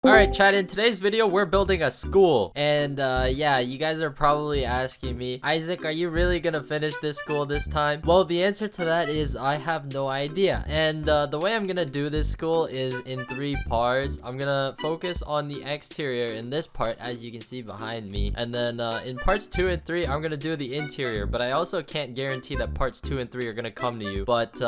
Alright, chat, in today's video we're building a school. And yeah, you guys are probably asking me, Isaac, are you really gonna finish this school this time? Well, the answer to that is I have no idea. And the way I'm gonna do this school is in 3 parts. I'm gonna focus on the exterior in this part, as you can see behind me. And then in parts 2 and 3, I'm gonna do the interior. But I also can't guarantee that parts 2 and 3 are gonna come to you. But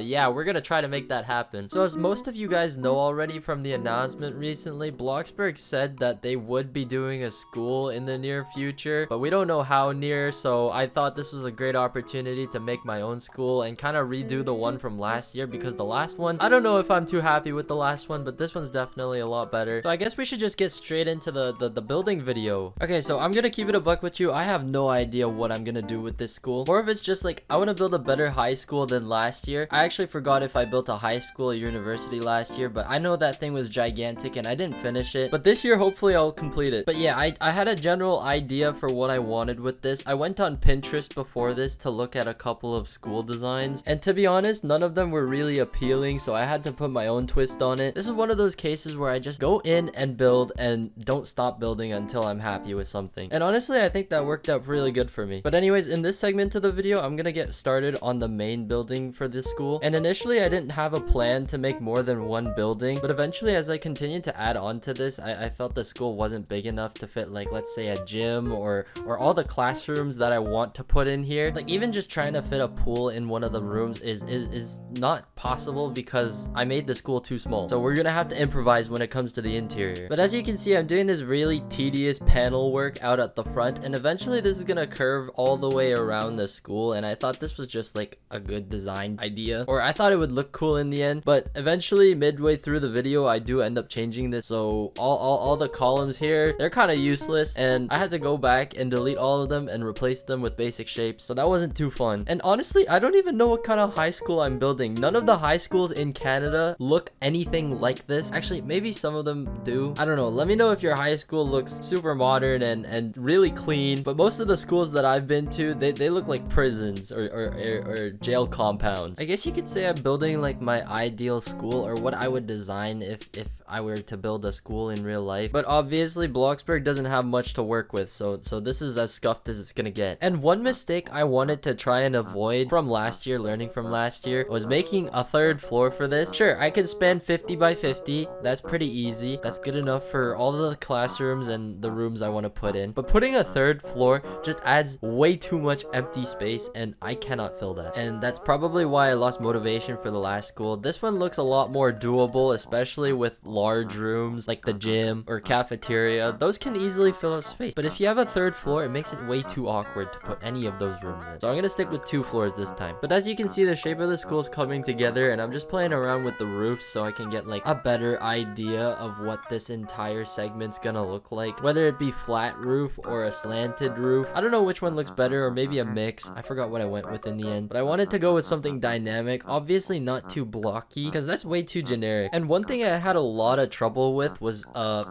yeah, we're gonna try to make that happen. So as most of you guys know already from the announcement recently, Bloxburg said that they would be doing a school in the near future, but we don't know how near, so I thought this was a great opportunity to make my own school and kind of redo the one from last year, because the last one, I don't know if I'm too happy with the last one, but this one's definitely a lot better. So I guess we should just get straight into the building video. Okay, so I'm gonna keep it a buck with you. I have no idea what I'm gonna do with this school. More of it's just like, I want to build a better high school than last year. I actually forgot if I built a high school or university last year, but I know that thing was gigantic and I didn't finish it, but this year hopefully I'll complete it. But yeah, I had a general idea for what I wanted with this. I went on Pinterest before this to look at a couple of school designs, and to be honest, none of them were really appealing, so I had to put my own twist on it. This is one of those cases where I just go in and build and don't stop building until I'm happy with something, and honestly I think that worked out really good for me. But anyways, in this segment of the video, I'm gonna get started on the main building for this school. And initially I didn't have a plan to make more than one building, but eventually as I continued to add on to this, I felt the school wasn't big enough to fit, like, let's say a gym or all the classrooms that I want to put in here. Like, even just trying to fit a pool in one of the rooms is not possible because I made the school too small. So we're gonna have to improvise when it comes to the interior. But as you can see, I'm doing this really tedious panel work out at the front, and eventually this is gonna curve all the way around the school, and I thought this was just like a good design idea, or I thought it would look cool in the end. But eventually midway through the video I do end up changing this, so all the columns here, they're kind of useless, and I had to go back and delete all of them and replace them with basic shapes, so that wasn't too fun. And honestly, I don't even know what kind of high school I'm building. None of the high schools in Canada look anything like this. Actually, maybe some of them do. I don't know. Let me know if your high school looks super modern and really clean, but most of the schools that I've been to, they look like prisons or jail compounds. I guess you could say I'm building like my ideal school, or what I would design if I were to build a school in real life. But obviously Bloxburg doesn't have much to work with, so this is as scuffed as it's gonna get. And one mistake I wanted to try and avoid from last year, learning from last year, was making a 3rd floor for this. Sure, I could span 50 by 50. That's pretty easy. That's good enough for all the classrooms and the rooms I want to put in. But putting a 3rd floor just adds way too much empty space, and I cannot fill that. And that's probably why I lost motivation for the last school. This one looks a lot more doable, especially with large rooms like the gym or cafeteria. Those can easily fill up space, but if you have a 3rd floor, it makes it way too awkward to put any of those rooms in. So I'm gonna stick with 2 floors this time. But as you can see, the shape of the school is coming together, and I'm just playing around with the roofs so I can get like a better idea of what this entire segment's gonna look like, whether it be flat roof or a slanted roof. I don't know which one looks better, or maybe a mix. I forgot what I went with in the end, but I wanted to go with something dynamic, obviously not too blocky, because that's way too generic. And one thing I had a lot of trouble with was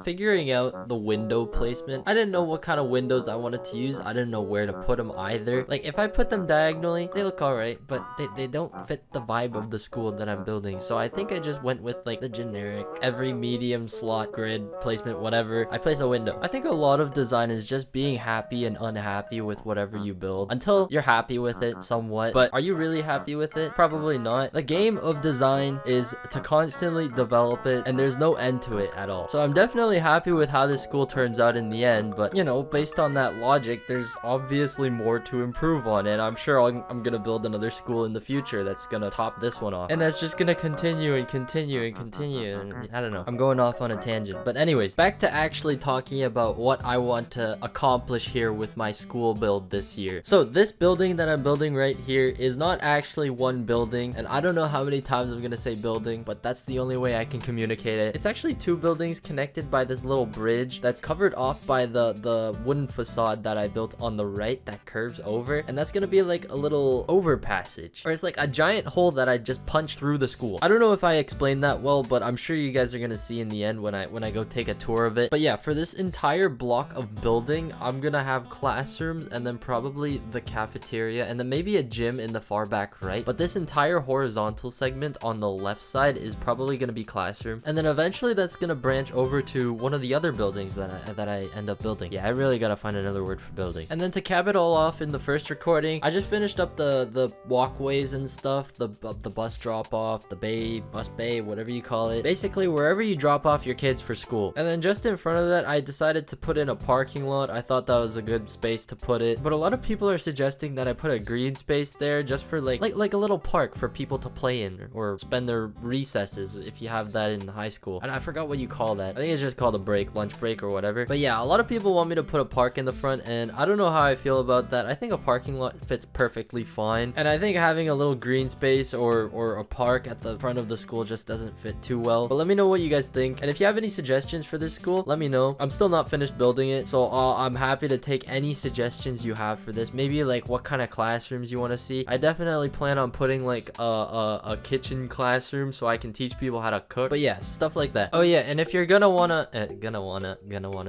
figuring out the window placement. I didn't know what kind of windows I wanted to use. I didn't know where to put them either. Like, if I put them diagonally, they look alright, but they don't fit the vibe of the school that I'm building. So I think I just went with like the generic every medium slot grid placement, whatever. I place a window. I think a lot of design is just being happy and unhappy with whatever you build until you're happy with it somewhat. But are you really happy with it? Probably not. The game of design is to constantly develop it, and there's no end to it at all. So I'm definitely happy with how this school turns out in the end, but you know, based on that logic, there's obviously more to improve on, and I'm sure I'm gonna build another school in the future that's gonna top this one off, and that's just gonna continue and continue and continue, and I don't know, I'm going off on a tangent. But anyways, back to actually talking about what I want to accomplish here with my school build this year. So this building that I'm building right here is not actually one building, and I don't know how many times I'm gonna say building, but that's the only way I can communicate it. It's actually 2 buildings connected by this little bridge that's covered off by the wooden facade that I built on the right that curves over, and that's gonna be like a little overpassage, or it's like a giant hole that I just punched through the school. I don't know if I explained that well, but I'm sure you guys are gonna see in the end when I go take a tour of it. But yeah, for this entire block of building, I'm gonna have classrooms, and then probably the cafeteria, and then maybe a gym in the far back right. But this entire horizontal segment on the left side is probably gonna be classroom, and then eventually that's gonna gonna branch over to one of the other buildings that I end up building. Yeah, I really gotta find another word for building. And then to cap it all off in the first recording, I just finished up the walkways and stuff, the bus drop off, the bus bay, whatever you call it. Basically, wherever you drop off your kids for school. And then just in front of that, I decided to put in a parking lot. I thought that was a good space to put it. But a lot of people are suggesting that I put a green space there just for like a little park for people to play in or spend their recesses if you have that in high school. And I forgot what you call that. I think it's just called a break, lunch break or whatever. But yeah, a lot of people want me to put a park in the front, and I don't know how I feel about that. I think a parking lot fits perfectly fine. And I think having a little green space or a park at the front of the school just doesn't fit too well. But let me know what you guys think. And if you have any suggestions for this school, let me know. I'm still not finished building it, so I'm happy to take any suggestions you have for this. Maybe like what kind of classrooms you want to see. I definitely plan on putting like a kitchen classroom so I can teach people how to cook. But yeah, stuff like that. Oh yeah, and if you're gonna wanna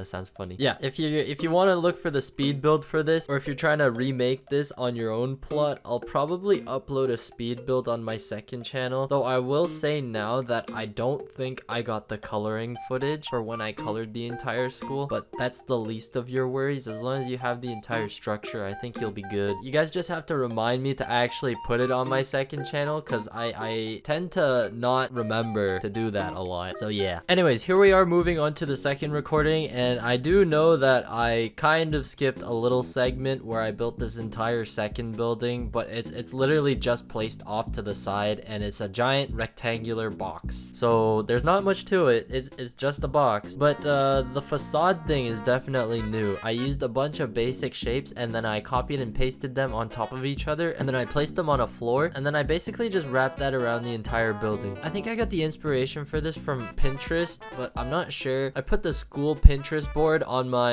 sounds funny. Yeah, if you want to look for the speed build for this, or if you're trying to remake this on your own plot, I'll probably upload a speed build on my second channel. Though I will say now that I don't think I got the coloring footage for when I colored the entire school, but that's the least of your worries. As long as you have the entire structure, I think you'll be good. You guys just have to remind me to actually put it on my second channel, because I tend to not remember to do that a lot. So yeah. Anyways, here we are moving on to the second recording, and I do know that I kind of skipped a little segment where I built this entire second building, but it's literally just placed off to the side, and it's a giant rectangular box. So there's not much to it. It's just a box. But the facade thing is definitely new. I used a bunch of basic shapes, and then I copied and pasted them on top of each other, and then I placed them on a floor, and then I basically just wrapped that around the entire building. I think I got the inspiration for this from Pinterest, but I'm not sure. I put the school Pinterest board on my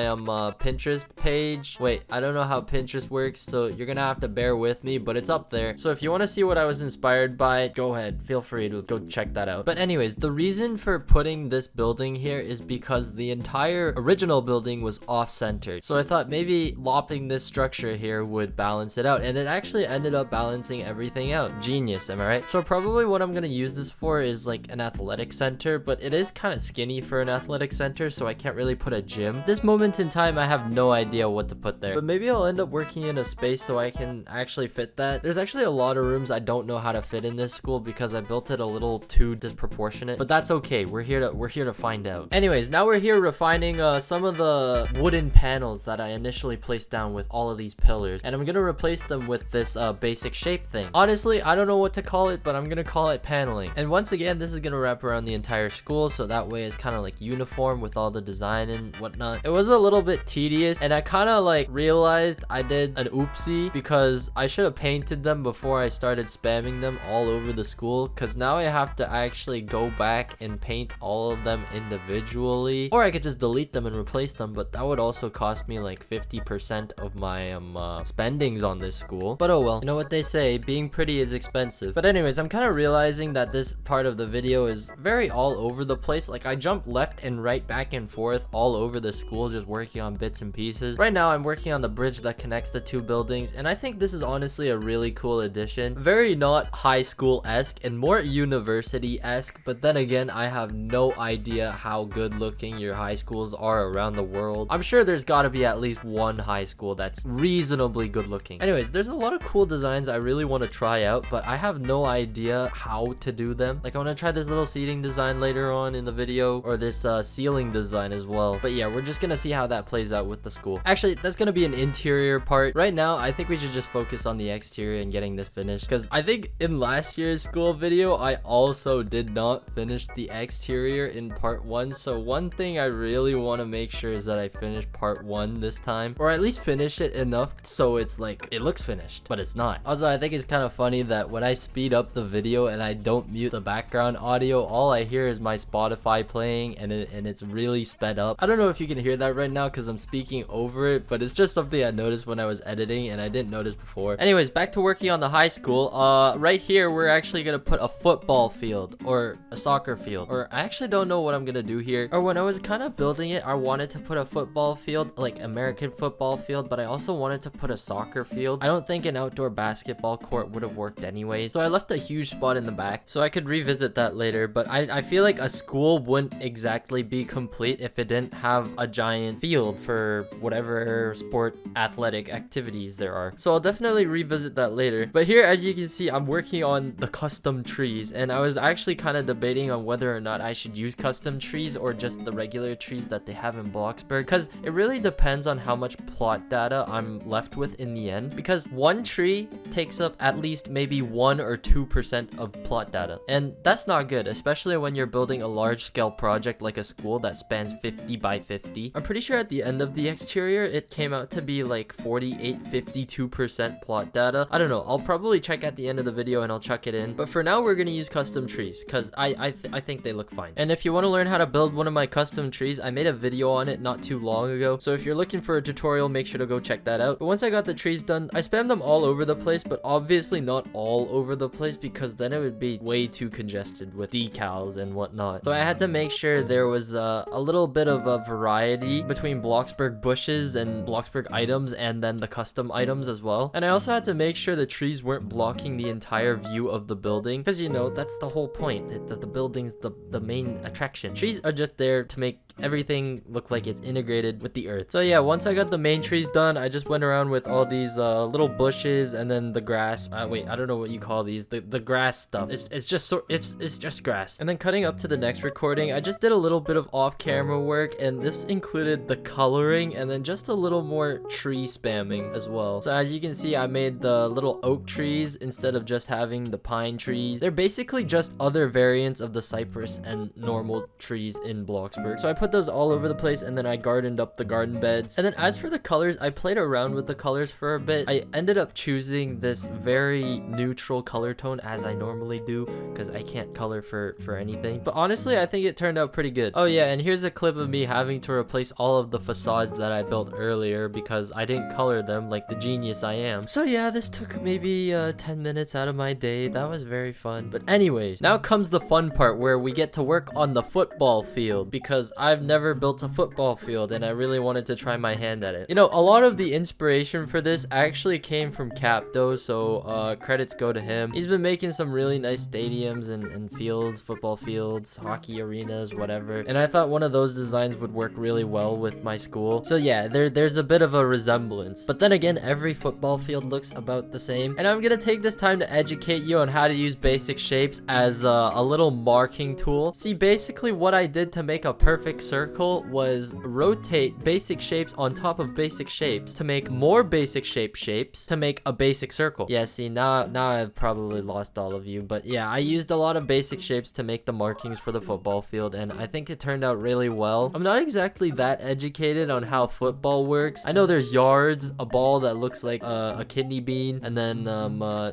Pinterest page. Wait, I don't know how Pinterest works, so you're gonna have to bear with me, but it's up there. So if you want to see what I was inspired by, go ahead, feel free to go check that out. But anyways, the reason for putting this building here is because the entire original building was off-centered. So I thought maybe lopping this structure here would balance it out, and it actually ended up balancing everything out. Genius, am I right? So probably what I'm gonna use this for is like an athletic center, but it is kind of skinny for an athletic center, so I can't really put a gym. This moment in time, I have no idea what to put there, but maybe I'll end up working in a space so I can actually fit that. There's actually a lot of rooms I don't know how to fit in this school because I built it a little too disproportionate, but that's okay. We're here to find out. Anyways, now we're here refining some of the wooden panels that I initially placed down with all of these pillars, and I'm gonna replace them with this basic shape thing. Honestly, I don't know what to call it, but I'm gonna call it paneling. And once again, this is gonna wrap around the entire school, so that way it's kind of like uniform with all the design and whatnot. It was a little bit tedious, and I kind of like realized I did an oopsie because I should have painted them before I started spamming them all over the school, because now I have to actually go back and paint all of them individually, or I could just delete them and replace them, but that would also cost me like 50% of my spendings on this school. But oh well, you know what they say, being pretty is expensive. But anyways, I'm kind of realizing that this part of the video is very all over the place. Like I jump left and right, back and forth all over the school, just working on bits and pieces. Right now I'm working on the bridge that connects the two buildings, and I think this is honestly a really cool addition. Very not high school-esque and more university-esque, but then again, I have no idea how good looking your high schools are around the world. I'm sure there's gotta be at least one high school that's reasonably good looking. Anyways, there's a lot of cool designs I really want to try out, but I have no idea how to do them. Like I want to try this little seating design later on in the video, or this ceiling design as well. But yeah, we're just gonna see how that plays out with the school. Actually, that's gonna be an interior part. Right now, I think we should just focus on the exterior and getting this finished, because I think in last year's school video, I also did not finish the exterior in part 1. So one thing I really want to make sure is that I finish part 1 this time, or at least finish it enough so it's like it looks finished, but it's not. Also, I think it's kind of funny that when I speed up the video and I don't mute the background audio, all I hear is my Spotify playing, and it's really sped up. I don't know if you can hear that right now because I'm speaking over it, but it's just something I noticed when I was editing and I didn't notice before. Anyways, back to working on the high school. Right here, we're actually gonna put a football field or a soccer field, or I actually don't know what I'm gonna do here. Or when I was kind of building it, I wanted to put a football field, like American football field, but I also wanted to put a soccer field. I don't think an outdoor basketball court would have worked anyway, so I left a huge spot in the back so I could revisit that later. But I feel like a school school wouldn't exactly be complete if it didn't have a giant field for whatever sport athletic activities there are. So I'll definitely revisit that later. But here, as you can see, I'm working on the custom trees, and I was actually kind of debating on whether or not I should use custom trees or just the regular trees that they have in Bloxburg, because it really depends on how much plot data I'm left with in the end, because one tree takes up at least maybe 1 or 2% of plot data, and that's not good, especially when you're building a large scale project like a school that spans 50 by 50. I'm pretty sure at the end of the exterior it came out to be like 52% plot data. I don't know, I'll probably check at the end of the video and I'll chuck it in, but for now we're gonna use custom trees because I think they look fine. And if you want to learn how to build one of my custom trees, I made a video on it not too long ago, so if you're looking for a tutorial, make sure to go check that out. But once I got the trees done, I spammed them all over the place, but obviously not all over the place because then it would be way too congested with decals and whatnot. So I had to make sure there was a little bit of a variety between Bloxburg bushes and Bloxburg items and then the custom items as well. And I also had to make sure the trees weren't blocking the entire view of the building, because you know, that's the whole point, that the building's the main attraction. Trees are just there to make everything look like it's integrated with the earth. So yeah, once I got the main trees done, I just went around with all these little bushes and then the grass. Wait, I don't know what you call these. The grass stuff. It's just grass. And then cutting up to the next recording, I just did a little bit of off-camera work, and this included the coloring and then just a little more tree spamming as well. So as you can see, I made the little oak trees instead of just having the pine trees. They're basically just other variants of the cypress and normal trees in Bloxburg. So I put those all over the place, and then I gardened up the garden beds. And then as for the colors, I played around with the colors for a bit. I ended up choosing this very neutral color tone, as I normally do, because I can't color for anything. But honestly, I think it turned out pretty good. Oh yeah, and here's a clip of me having to replace all of the facades that I built earlier because I didn't color them like the genius I am. So yeah, this took maybe 10 minutes out of my day. That was very fun. But anyways, now comes the fun part where we get to work on the football field, because I've never built a football field and I really wanted to try my hand at it. You know, a lot of the inspiration for this actually came from Capdo, so credits go to him. He's been making some really nice stadiums and fields, football fields, hockey arenas, whatever. And I thought one of those designs would work really well with my school. So yeah, there's a bit of a resemblance. But then again, every football field looks about the same. And I'm gonna take this time to educate you on how to use basic shapes as a little marking tool. See, basically what I did to make a perfect circle was rotate basic shapes on top of basic shapes to make more basic shapes to make a basic circle. Yeah, see, now I've probably lost all of you, but yeah, I used a lot of basic shapes to make the markings for the football field, and I think it turned out really well. I'm not exactly that educated on how football works. I know there's yards, a ball that looks like a kidney bean, and then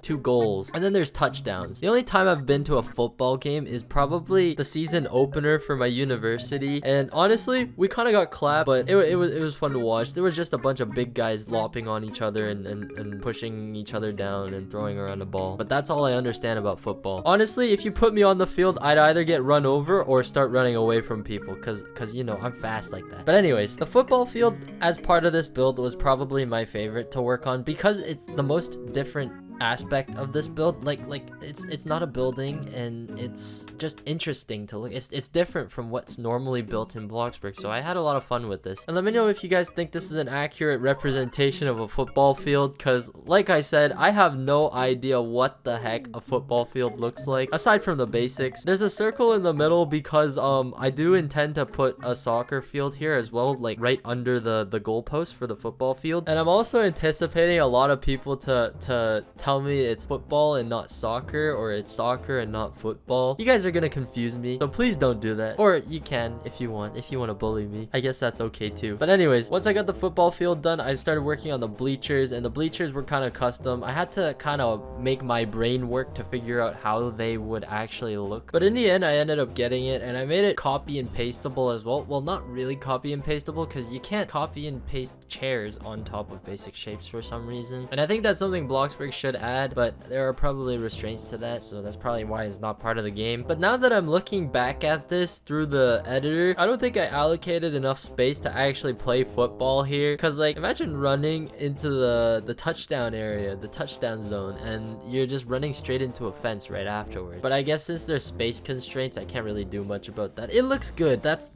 2 goals, and then there's touchdowns. The only time I've been to a football game is probably the season opener for my university, and honestly, we kind of got clapped, but it was fun to watch. There was just a bunch of big guys lopping on each other and pushing each other down and throwing around the ball. But that's all I understand about football. Honestly, if you put me on the field, I'd either get run over or start running away from people, cause you know, I'm fast like that. But anyways, the football field as part of this build was probably my favorite to work on because it's the most different aspect of this build. Like it's not a building, and it's just interesting to look. It's different from what's normally built in Bloxburg, so I had a lot of fun with this. And let me know if you guys think this is an accurate representation of a football field, because like I said, I have no idea what the heck a football field looks like aside from the basics. There's a circle in the middle because I do intend to put a soccer field here as well, like right under the goalpost for the football field. And I'm also anticipating a lot of people to tell me it's football and not soccer, or it's soccer and not football. You guys are gonna confuse me, so please don't do that. Or you can if you want to bully me. I guess that's okay too. But anyways, once I got the football field done, I started working on the bleachers, and the bleachers were kind of custom. I had to kind of make my brain work to figure out how they would actually look. But in the end, I ended up getting it, and I made it copy and pasteable as well. Well, not really copy and pasteable, because you can't copy and paste chairs on top of basic shapes for some reason. And I think that's something Bloxburg should could add, but there are probably restraints to that, so that's probably why it's not part of the game. But now that I'm looking back at this through the editor, I don't think I allocated enough space to actually play football here, because like imagine running into the touchdown area, the touchdown zone, and you're just running straight into a fence right afterwards. But I guess since there's space constraints, I can't really do much about that. It looks good. That's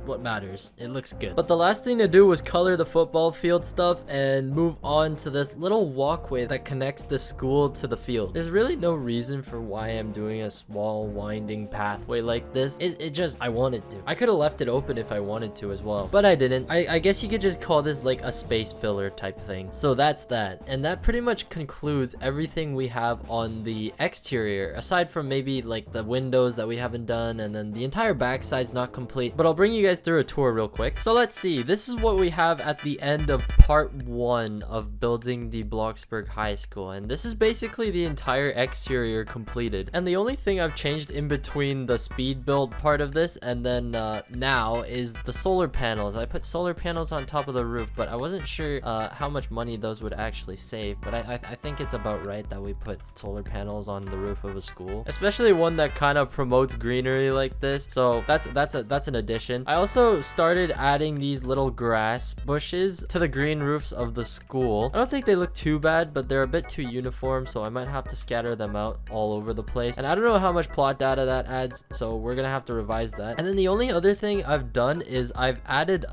what matters. It looks good. But the last thing to do was color the football field stuff and move on to this little walkway that connects the school to the field. There's really no reason for why I'm doing a small winding pathway like this. It just, I wanted to. I could have left it open if I wanted to as well, but I didn't. I guess you could just call this like a space filler type thing. So that's that. And that pretty much concludes everything we have on the exterior, aside from maybe like the windows that we haven't done, and then the entire backside's not complete. But I'll bring you guys through a tour real quick. So let's see. This is what we have at the end of part 1 of building the Bloxburg High School, and this is basically the entire exterior completed. And the only thing I've changed in between the speed build part of this and then now is the solar panels. I put solar panels on top of the roof, but I wasn't sure how much money those would actually save, but I think it's about right that we put solar panels on the roof of a school, especially one that kind of promotes greenery like this. So that's an addition. I also started adding these little grass bushes to the green roofs of the school. I don't think they look too bad, but they're a bit too uniform, so I might have to scatter them out all over the place, and I don't know how much plot data that adds, so we're gonna have to revise that. And then the only other thing I've done is I've added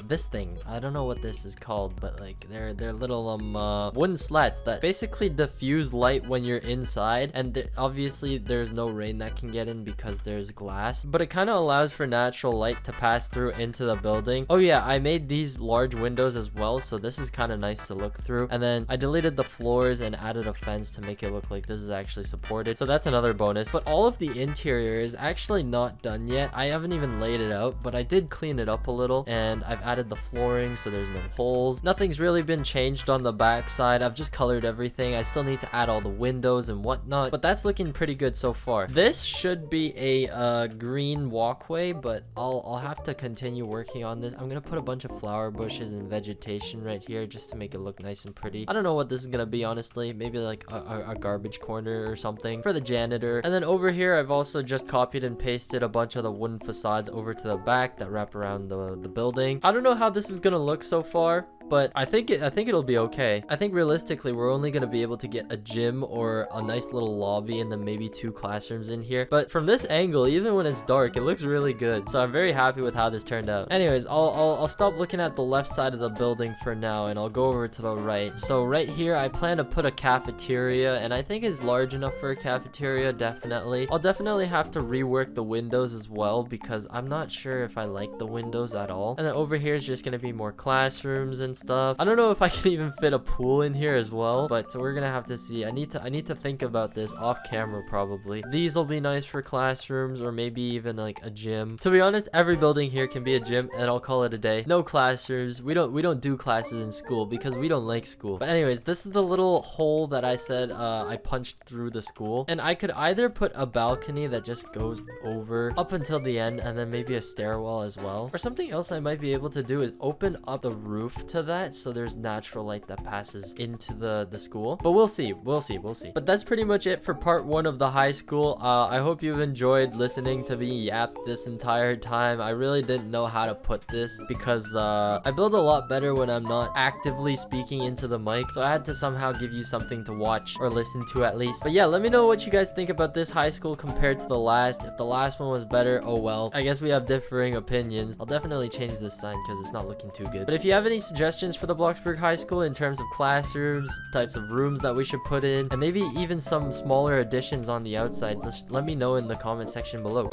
this thing. I don't know what this is called, but like they're little wooden slats that basically diffuse light when you're inside, and obviously there's no rain that can get in because there's glass, but it kind of allows for natural light to pass through into the building. Oh yeah, I made these large windows as well, so this is kind of nice to look through. And then I deleted the floors and added a fence to make it look like this is actually supported, so that's another bonus. But all of the interior is actually not done yet. I haven't even laid it out, but I did clean it up a little, and I've added the flooring so there's no holes. Nothing's really been changed on the back side. I've just colored everything. I still need to add all the windows and whatnot, but that's looking pretty good so far. This should be a green walkway, but I'll have to continue working on this. I'm gonna put a bunch of flower bushes and vegetation right here just to make it look nice and pretty. I don't know what this is gonna be, honestly. Maybe like a garbage corner or something for the janitor. And then over here I've also just copied and pasted a bunch of the wooden facades over to the back that wrap around the building. I don't know how this is gonna look so far, but I think it'll be okay. I think realistically we're only gonna be able to get a gym or a nice little lobby and then maybe 2 classrooms in here. But from this angle, even when it's dark, it looks really good. So I'm very happy with how this turned out. Anyways, I'll stop looking at the left side of the building for now, and I'll go over to the right. So right here, I plan to put a cafeteria, and I think it's large enough for a cafeteria, definitely. I'll definitely have to rework the windows as well, because I'm not sure if I like the windows at all. And then over here is just gonna be more classrooms and stuff. I don't know if I can even fit a pool in here as well, but we're gonna have to see. I need to think about this off camera probably. These will be nice for classrooms, or maybe even like a gym. To be honest, every building here can be a gym, and I'll call it a day. No classrooms. We don't do classes in school because we don't like school. But anyways, this is the little hole that I said I punched through the school, and I could either put a balcony that just goes over up until the end, and then maybe a stairwell as well. Or something else I might be able to do is open up the roof to that, so there's natural light that passes into the school. But we'll see. But that's pretty much it for part 1 of the high school. I hope you've enjoyed listening to me yap this entire time. I really didn't know how to put this because I build a lot better when I'm not actively speaking into the mic, so I had to somehow give you something to watch or listen to at least. But yeah, let me know what you guys think about this high school compared to the last. If the last one was better, oh well. I guess we have differing opinions. I'll definitely change this sign because it's not looking too good. But if you have any suggestions for the Bloxburg High School in terms of classrooms, types of rooms that we should put in, and maybe even some smaller additions on the outside, just let me know in the comment section below.